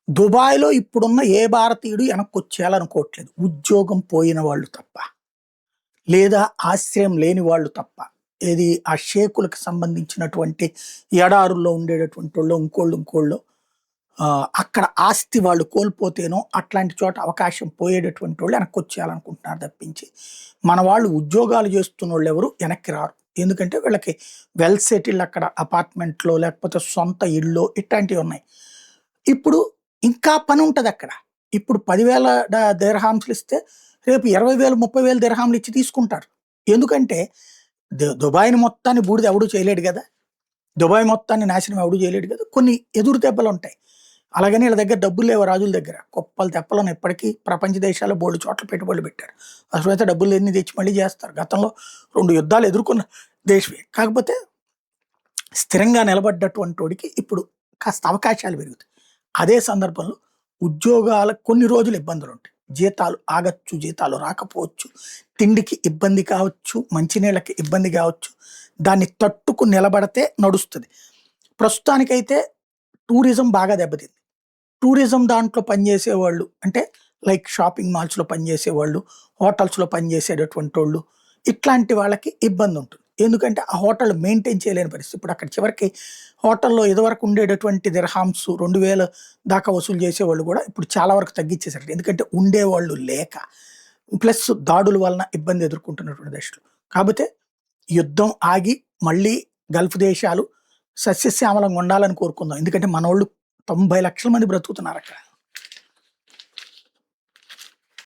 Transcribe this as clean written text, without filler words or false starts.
దుబాయ్‌లో ఇప్పుడున్న ఏ భారతీయుడు వెనక్కొచ్చేయాలనుకోవట్లేదు. ఉద్యోగం పోయిన వాళ్ళు తప్ప. లేదా ఆశ్రయం లేని వాళ్ళు తప్ప. ఏది ఆ షేకులకు సంబంధించినటువంటి ఎడారుల్లో ఉండేటటువంటోళ్ళో, ఇంకోళ్ళో అక్కడ ఆస్తి వాళ్ళు కోల్పోతేనో అట్లాంటి చోట అవకాశం పోయేటటువంటోళ్ళు వెనక్కొచ్చేయాలనుకుంటున్నారు తప్పించి, మన వాళ్ళు ఉద్యోగాలు చేస్తున్నోళ్ళెవరు వెనక్కి రారు. ఎందుకంటే వీళ్ళకి వెల్ సెటిల్డ్ అక్కడ అపార్ట్‌మెంట్‌లో లేకపోతే సొంత ఇల్లో ఇట్లాంటివున్నాయి. ఇప్పుడు ఇంకా పనుంటదక్కడ. ఇప్పుడు 10,000 దిర్హామ్స్‌లు ఇస్తే రేపు 20,000, 30,000 దిర్హామ్‌లు ఇచ్చి తీసుకుంటారు. ఎందుకంటే దుబాయ్‌ని మొత్తాన్ని బూడిద ఎవడు చేయలేడు గదా! దుబాయ్ మొత్తాన్ని నాశనం ఎవడు చేయలేడు గదా! కొన్ని ఎదురు దెబ్బలుంటాయి. అలాగని ఈళ్ళ దగ్గర డబ్బులు లేవు రాజుల దగ్గర. కుప్పలు తెప్పలున్నాయి. ఇప్పటికీ ప్రపంచ దేశాల్లో బోలెడు చోట్ల పెట్టుబడులు పెట్టారు. అవసరమైతే డబ్బులన్నీ తెచ్చి మళ్ళీ చేస్తారు. గతంలో 2 యుద్ధాలు ఎదుర్కొన్న దేశమే. కాకపోతే స్థిరంగా నిలబడ్డటువంటోడికి ఇప్పుడు కాస్త అవకాశాలు పెరుగుతాయి. అదే సందర్భంలో ఉద్యోగాలకు కొన్ని రోజులు ఇబ్బందులుంటాయి. జీతాలు ఆగొచ్చు, జీతాలు రాకపోవచ్చు, తిండికి ఇబ్బంది కావచ్చు, మంచినీళ్ళకి ఇబ్బంది కావచ్చు. దాన్ని తట్టుకొని నిలబడితే నడుస్తది. ప్రస్తుతానికైతే టూరిజం బాగా దెబ్బతింది. టూరిజం దాంట్లో పనిచేసేవాళ్ళు అంటే లైక్ షాపింగ్ మాల్స్‌లో పనిచేసేవాళ్ళు, హోటల్స్‌లో పనిచేసేటటువంటోళ్ళు ఇట్లాంటి వాళ్ళకి ఇబ్బందుంటుంది. ఎందుకంటే ఆ హోటల్ మెయింటైన్ చేయలేని పరిస్థితి. ఇప్పుడు అక్కడ చివరికి హోటల్‌లో ఇదివరకు ఉండేటటువంటి దిర్హామ్స్ 2,000 దాకా వసూలు చేసేవాళ్ళు గూడా ఇప్పుడు చాలా వరకు తగ్గిచ్చేసారు. ఎందుకంటే ఉండేవాళ్ళు లేక. ప్లస్ దాడుల వలన ఇబ్బంది ఎదుర్కొంటున్నటువంటి దేశాలు. కాపోతే యుద్ధం ఆగి మళ్ళీ గల్ఫ్ దేశాలు సస్యశ్యామలంగా ఉండాలని కోరుకుందాం. ఎందుకంటే మనోళ్ళు 90 లక్షల మంది బ్రతుకుతున్నారక్కడ.